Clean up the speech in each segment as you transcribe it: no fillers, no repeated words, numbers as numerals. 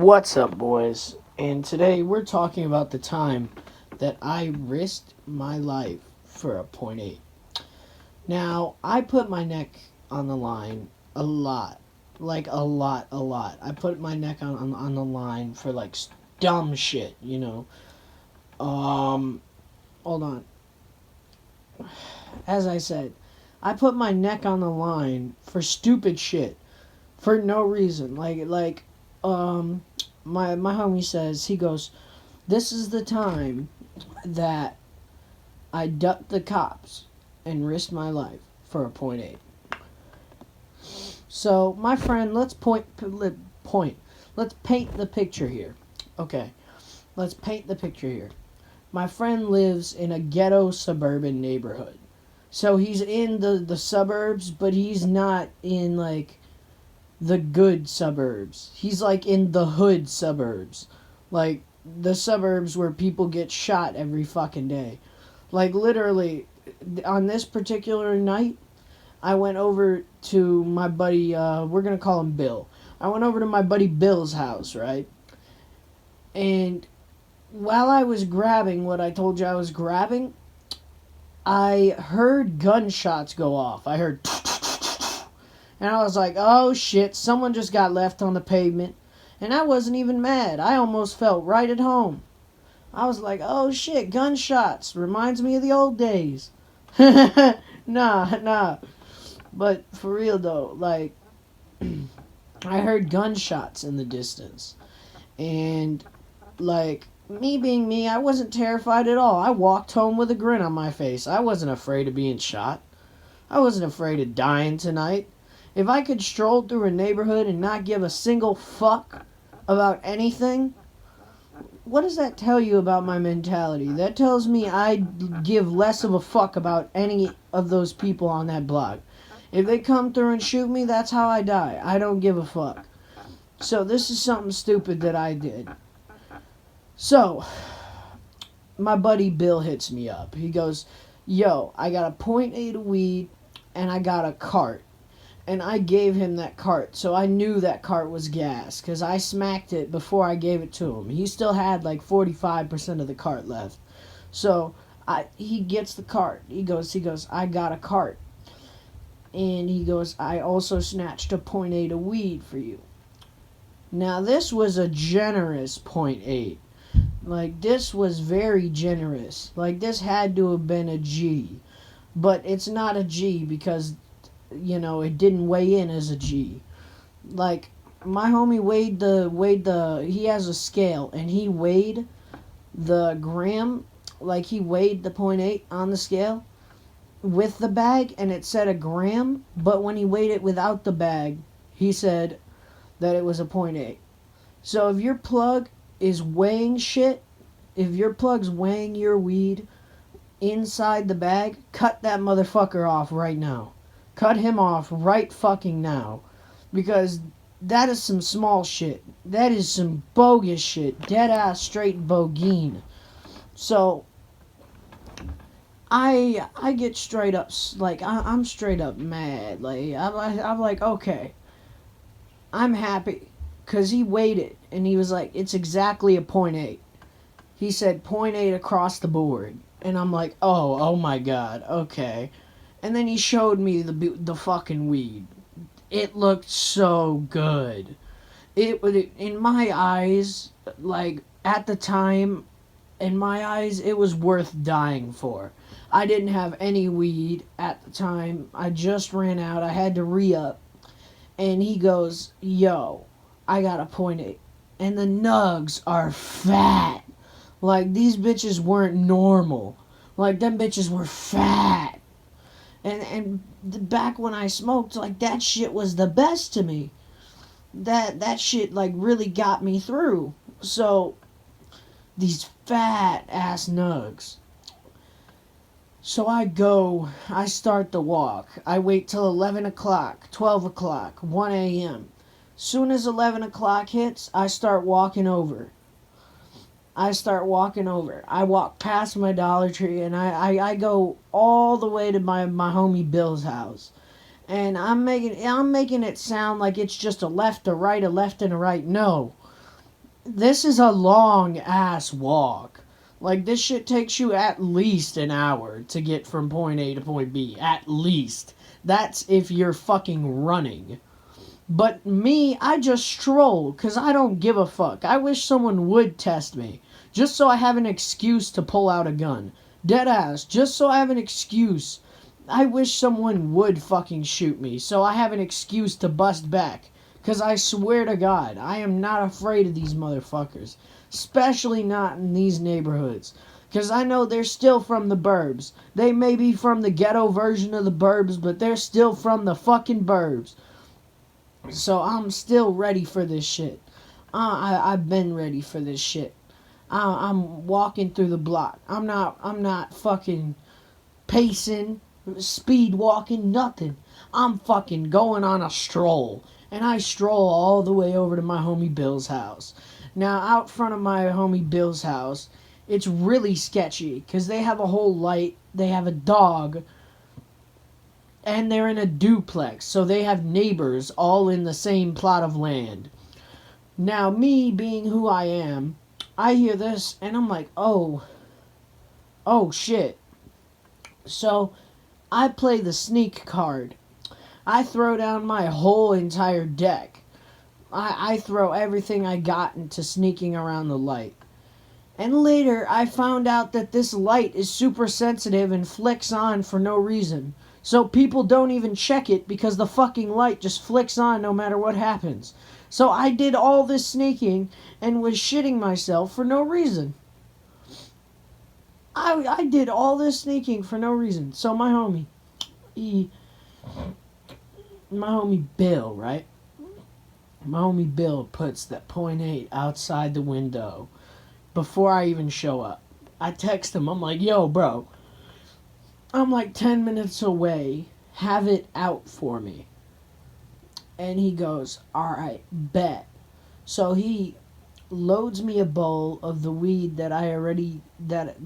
What's up, boys? And today we're talking about the time that I risked my life for a point eight. Now, I put my neck on the line a lot. Like, a lot. I put my neck on the line for, like, dumb shit, you know? Hold on. As I said, I put my neck on the line for stupid shit. For no reason. My homie says, he goes, "This is the time that I ducked the cops and risked my life for a point eight." So, my friend, let's paint the picture here. Okay, let's paint the picture here. My friend lives in a ghetto suburban neighborhood. So he's in the suburbs, but he's not in, like, the good suburbs. He's, like, in the hood suburbs. Like, the suburbs where people get shot every fucking day. Like, literally, on this particular night, I went over to my buddy, we're gonna call him Bill. I went over to my buddy Bill's house, right? And while I was grabbing what I told you I was grabbing, I heard gunshots go off. I heard and I was like, oh shit, someone just got left on the pavement. And I wasn't even mad. I almost felt right at home. I was like, oh shit, gunshots. Reminds me of the old days. Nah. But for real though, like, I heard gunshots in the distance. And, like, me being me, I wasn't terrified at all. I walked home with a grin on my face. I wasn't afraid of being shot. I wasn't afraid of dying tonight. If I could stroll through a neighborhood and not give a single fuck about anything, what does that tell you about my mentality? That tells me I give less of a fuck about any of those people on that block. If they come through and shoot me, that's how I die. I don't give a fuck. So this is something stupid that I did. So, my buddy Bill hits me up. He goes, yo, I got a .8 of weed and I got a cart. And I gave him that cart, so I knew that cart was gas, because I smacked it before I gave it to him. He still had like 45% of the cart left. So, he gets the cart. He goes, I got a cart. And he goes, I also snatched a .8 of weed for you. Now, this was a generous .8. Like, this was very generous. Like, this had to have been a G. But it's not a G because, you know, it didn't weigh in as a G. Like, my homie he has a scale, and he weighed the gram, like, he weighed the .8 on the scale with the bag, and it said a gram, but when he weighed it without the bag, he said that it was a .8. So if your plug is weighing shit, if your plug's weighing your weed inside the bag, cut that motherfucker off right now. Cut him off right fucking now. Because that is some small shit. That is some bogus shit. Dead ass straight bogeen. So, I get straight up, like, I'm straight up mad. Like, I'm like, okay. I'm happy. Because he weighed it. And he was like, it's exactly a .8. He said .8 across the board. And I'm like, oh my god, okay. And then he showed me the fucking weed. It looked so good. In my eyes, like, at the time, in my eyes, it was worth dying for. I didn't have any weed at the time. I just ran out. I had to re-up. And he goes, yo, I got a .8. And the nugs are fat. Like, these bitches weren't normal. Like, them bitches were fat. And back when I smoked, like, that shit was the best to me. That shit, like, really got me through. So, these fat ass nugs. So I start the walk. I wait till 11 o'clock, 12 o'clock, 1 a.m. Soon as 11 o'clock hits, I start walking over. I walk past my Dollar Tree, and I go all the way to my homie Bill's house. And I'm making it sound like it's just a left, a right, a left, and a right. No. this is a long ass walk. Like, this shit takes you at least an hour to get from point A to point B. At least. That's if you're fucking running. But me, I just stroll, because I don't give a fuck. I wish someone would test me, just so I have an excuse to pull out a gun. Dead ass, just so I have an excuse. I wish someone would fucking shoot me, so I have an excuse to bust back. Because I swear to God, I am not afraid of these motherfuckers. Especially not in these neighborhoods. Because I know they're still from the burbs. They may be from the ghetto version of the burbs, but they're still from the burbs. So I'm still ready for this shit. I've been ready for this shit. I'm walking through the block. I'm not fucking pacing, speed walking, nothing. I'm fucking going on a stroll. And I stroll all the way over to my homie Bill's house. Now, out front of my homie Bill's house, it's really sketchy because they have a whole light, they have a dog, and they're in a duplex, so they have neighbors all in the same plot of land. Now, me being who I am, I hear this and I'm like, oh shit. So I play the sneak card. I throw down my whole entire deck. I throw everything I got into sneaking around the light. And later, I found out that this light is super sensitive and flicks on for no reason. So people don't even check it because the fucking light just flicks on no matter what happens. So I did all this sneaking and was shitting myself for no reason. I did all this sneaking for no reason. So my homie, my homie Bill, right? My homie Bill puts that .8 outside the window before I even show up. I text him. I'm like, yo, bro, I'm like 10 minutes away. Have it out for me. And he goes, alright, bet. So he loads me a bowl of the weed that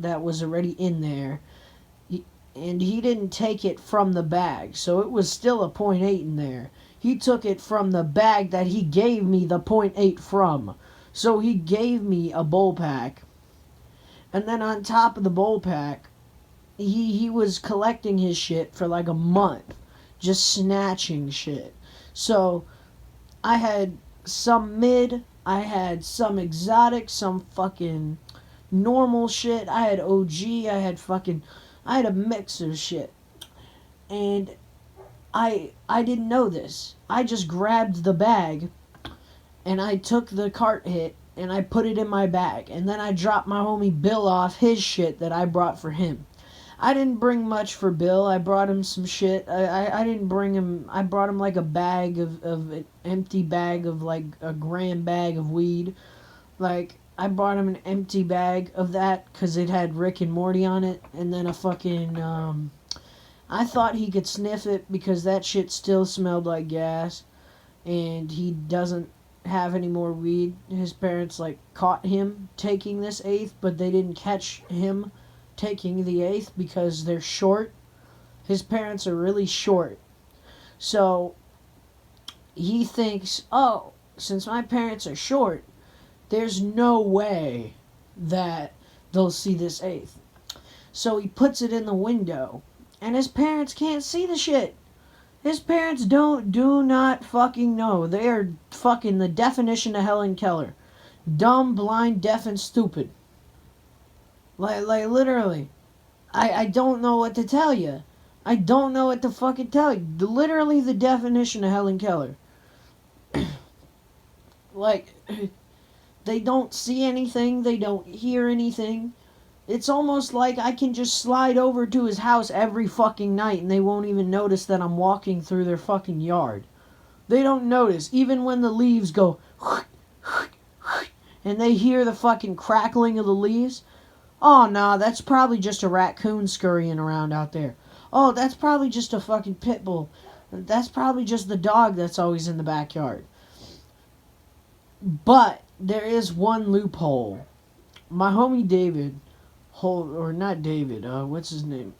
that was already in there. And he didn't take it from the bag. So it was still a .8 in there. He took it from the bag that he gave me the .8 from. So he gave me a bowl pack. And then on top of the bowl pack, he was collecting his shit for like a month. Just snatching shit. So I had some mid, I had some exotic, some fucking normal shit. I had OG, I had a mix of shit. And I didn't know this. I just grabbed the bag and I took the cart hit and I put it in my bag. And then I dropped my homie Bill off his shit that I brought for him. I didn't bring much for Bill. I brought him some shit. I didn't bring him... I brought him like a bag of an empty bag of like a gram bag of weed. Like, I brought him an empty bag of that because it had Rick and Morty on it. And then a fucking... I thought he could sniff it because that shit still smelled like gas. And he doesn't have any more weed. His parents like caught him taking this eighth, but they didn't catch him taking the eighth because they're short. His parents are really short. So he thinks, oh, since my parents are short, there's no way that they'll see this eighth. So he puts it in the window, and his parents can't see the shit. His parents do not fucking know. They are fucking the definition of Helen Keller. Dumb, blind, deaf, and stupid. Like literally. I don't know what to tell you. I don't know what to fucking tell you. Literally the definition of Helen Keller. Like, they don't see anything. They don't hear anything. It's almost like I can just slide over to his house every fucking night and they won't even notice that I'm walking through their fucking yard. They don't notice, even when the leaves go and they hear the fucking crackling of the leaves. Oh, nah, that's probably just a raccoon scurrying around out there. Oh, that's probably just a fucking pit bull. That's probably just the dog that's always in the backyard. But there is one loophole. My homie David... or not David, what's his name?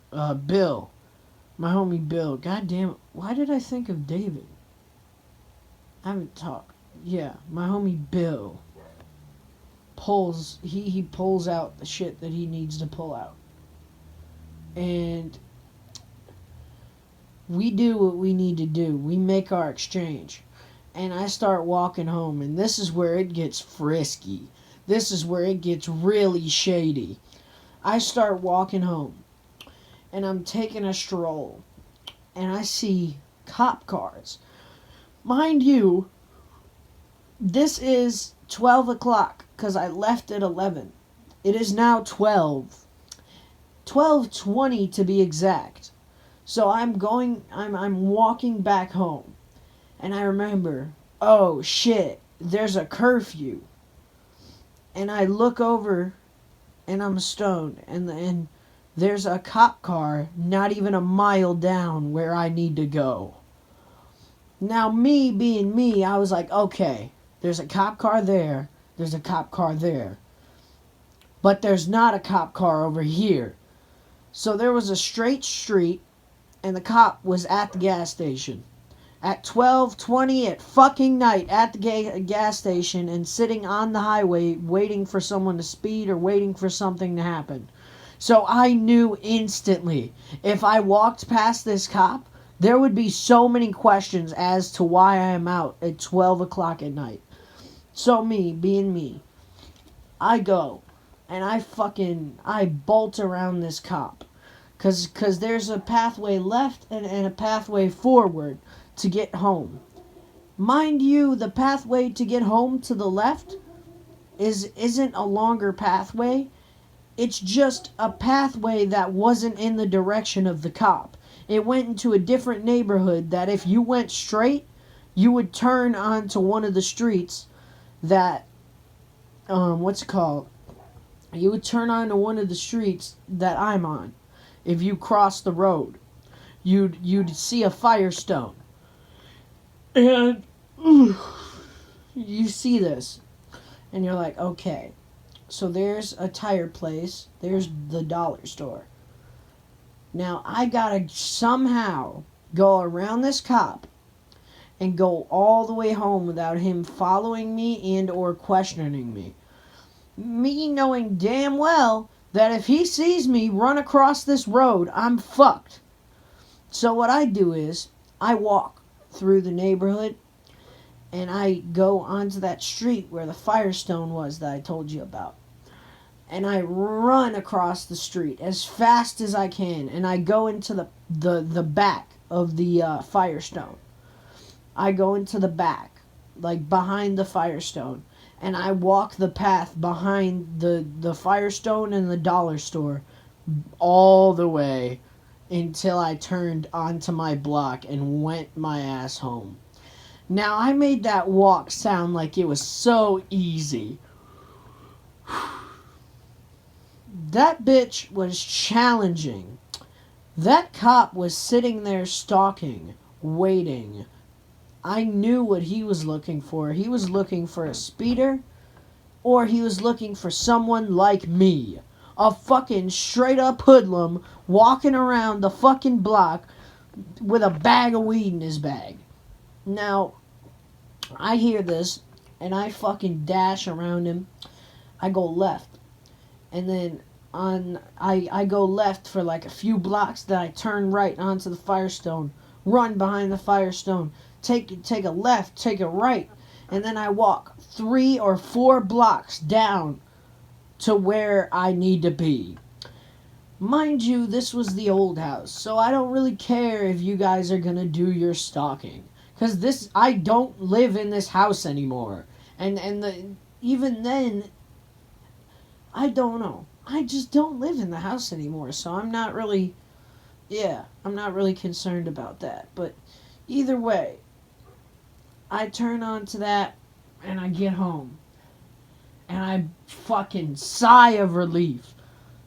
Bill. My homie Bill. God damn it. Why did I think of David? I haven't talked. Yeah, my homie Bill. pulls out the shit that he needs to pull out. And we do what we need to do. We make our exchange. And I start walking home, and this is where it gets frisky. This is where it gets really shady. I start walking home, and I'm taking a stroll, and I see cop cars. Mind you, this is 12 o'clock, because I left at 11. It is now 12. 12:20 to be exact. So I'm walking back home. And I remember, oh shit, there's a curfew. And I look over, and I'm stoned. And there's a cop car not even a mile down where I need to go. Now, me being me, I was like, okay, there's a cop car there. There's a cop car there. But there's not a cop car over here. So there was a straight street, and the cop was at the gas station. At 12:20 at fucking night at the gas station and sitting on the highway waiting for someone to speed or waiting for something to happen. So I knew instantly if I walked past this cop, there would be so many questions as to why I am out at 12 o'clock at night. So me, being me, I go and I bolt around this cop. Cause there's a pathway left and a pathway forward to get home. Mind you, the pathway to get home to the left isn't a longer pathway. It's just a pathway that wasn't in the direction of the cop. It went into a different neighborhood that if you went straight, you would turn onto one of the streets that what's it called? You would turn onto one of the streets that I'm on. If you cross the road, you'd see a Firestone. And you see this, and you're like, okay, so there's a tire place, there's the dollar store. Now I gotta somehow go around this cop and go all the way home without him following me and or questioning me. Me knowing damn well that if he sees me run across this road, I'm fucked. So what I do is I walk through the neighborhood, and I go onto that street where the Firestone was that I told you about. And I run across the street as fast as I can, and I go into the back of the Firestone. I go into the back, like behind the Firestone, and I walk the path behind the Firestone and the dollar store all the way until I turned onto my block and went my ass home. Now, I made that walk sound like it was so easy. That bitch was challenging. That cop was sitting there stalking, waiting. I knew what he was looking for. He was looking for a speeder, or he was looking for someone like me. A fucking straight up hoodlum walking around the fucking block with a bag of weed in his bag. Now, I hear this, and I fucking dash around him. I go left. And then I go left for like a few blocks, then I turn right onto the Firestone, run behind the Firestone, take a left, take a right, and then I walk 3 or 4 blocks down to where I need to be. Mind you, this was the old house, so I don't really care if you guys are gonna do your stalking. Because I don't live in this house anymore. Even then, I don't know. I just don't live in the house anymore, so I'm not really concerned about that. But either way, I turn on to that, and I get home. And I fucking sigh of relief.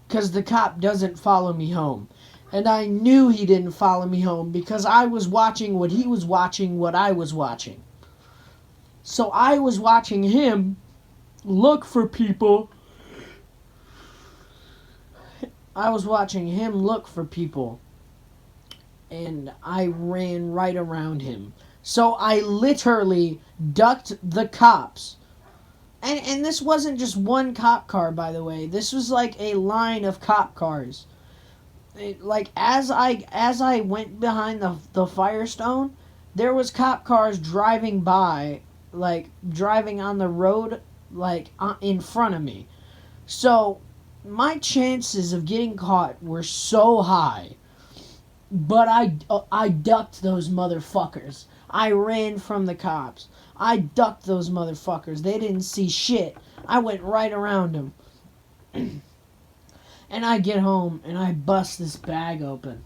Because the cop doesn't follow me home. And I knew he didn't follow me home because I was watching what he was watching, what I was watching. So I was watching him look for people. I was watching him look for people. And I ran right around him. So I literally ducked the cops And this wasn't just one cop car, by the way. This was like a line of cop cars. Like as I went behind the Firestone, there was cop cars driving by, like driving on the road, like in front of me. So my chances of getting caught were so high, but I ducked those motherfuckers. I ran from the cops. I ducked those motherfuckers. They didn't see shit. I went right around them. And I get home and I bust this bag open.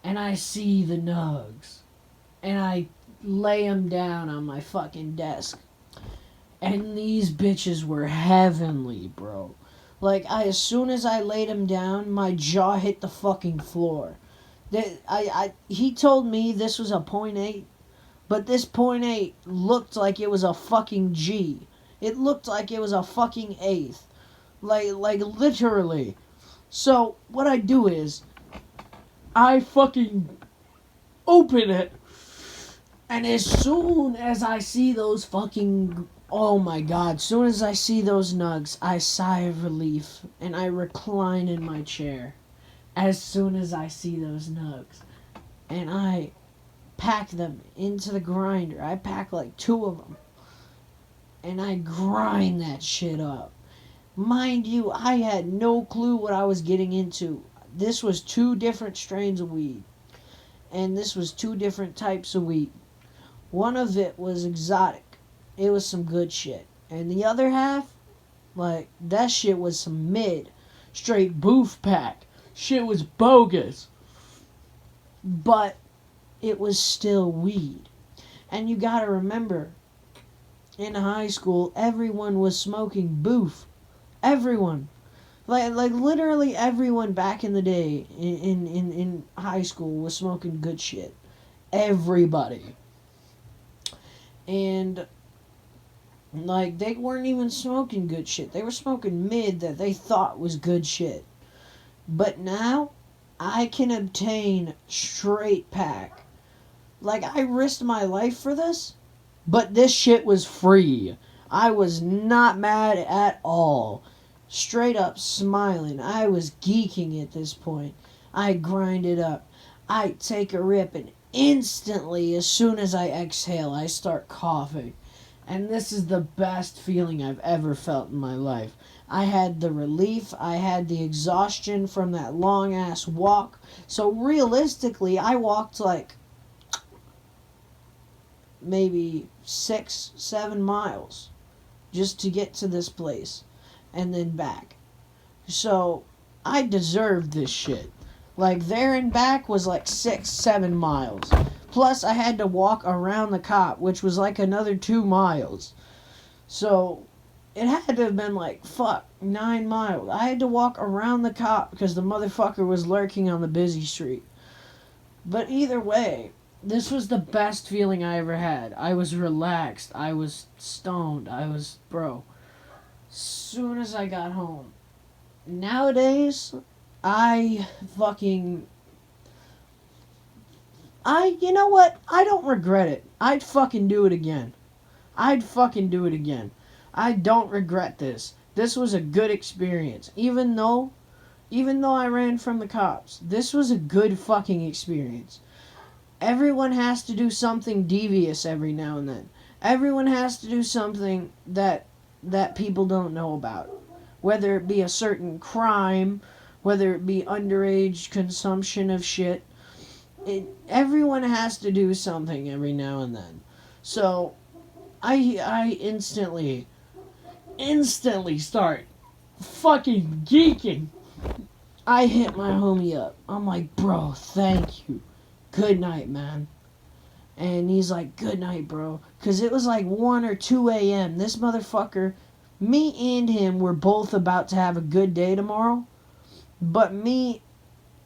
And I see the nugs. And I lay them down on my fucking desk. And these bitches were heavenly, bro. Like, as soon as I laid them down, my jaw hit the fucking floor. He told me this was a .8, but this .8 looked like it was a fucking G. It looked like it was a fucking eighth. Like literally. So, what I do is, I fucking open it, and as soon as I see those fucking, oh my god, as soon as I see those nugs, I sigh of relief, and I recline in my chair. As soon as I see those nugs. And I pack them into the grinder. I pack like 2 of them. And I grind that shit up. Mind you, I had no clue what I was getting into. This was 2 different strains of weed. And this was 2 different types of weed. One of it was exotic. It was some good shit. And the other half, like, that shit was some mid. Straight boof pack. Shit was bogus. But it was still weed. And you gotta remember, in high school, everyone was smoking boof. Everyone. Like literally everyone back in the day in high school was smoking good shit. Everybody. And like they weren't even smoking good shit. They were smoking mid that they thought was good shit. But now I can obtain straight pack. Like I risked my life for this, but this shit was free. I was not mad at all. Straight up smiling. I was geeking at this point. I grind it up. I take a rip and instantly, as soon as I exhale, I start coughing. And this is the best feeling I've ever felt in my life. I had the relief, I had the exhaustion from that long ass walk. So realistically, I walked like maybe 6-7 miles just to get to this place and then back. So I deserved this shit. Like there and back was like 6-7 miles. Plus I had to walk around the cop, which was like another 2 miles. So it had to have been like 9 miles. I had to walk around the cop because the motherfucker was lurking on the busy street. But either way, this was the best feeling I ever had. I was relaxed. I was stoned. Bro. Soon as I got home. Nowadays, you know what? I don't regret it. I'd fucking do it again. I don't regret this. This was a good experience. Even though I ran from the cops, this was a good fucking experience. Everyone has to do something devious every now and then. Everyone has to do something that people don't know about. Whether it be a certain crime, whether it be underage consumption of shit. Everyone has to do something every now and then. So, I instantly start fucking geeking. I hit my homie up. I'm like, bro, thank you. Good night, man. And he's like, good night, bro. Because it was like 1 or 2 a.m. This motherfucker, me and him were both about to have a good day tomorrow. But me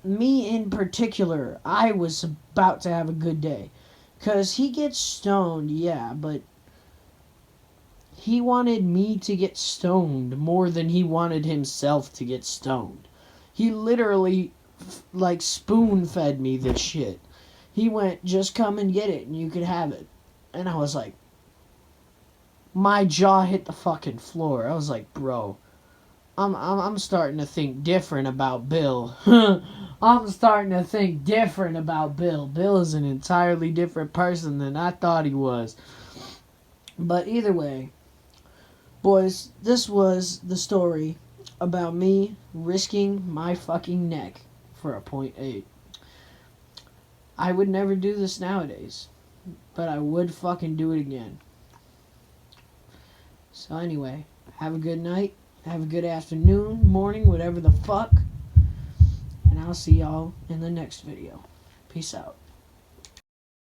in particular, I was about to have a good day. Because he gets stoned, yeah, but he wanted me to get stoned more than he wanted himself to get stoned. He literally, like, spoon-fed me this shit. He went, just come and get it and you could have it. And I was like, my jaw hit the fucking floor. I was like, bro, I'm starting to think different about Bill. I'm starting to think different about Bill. Bill is an entirely different person than I thought he was. But either way, boys, this was the story about me risking my fucking neck for a .8. I would never do this nowadays, but I would fucking do it again. So anyway, have a good night, have a good afternoon, morning, whatever the fuck, and I'll see y'all in the next video. Peace out.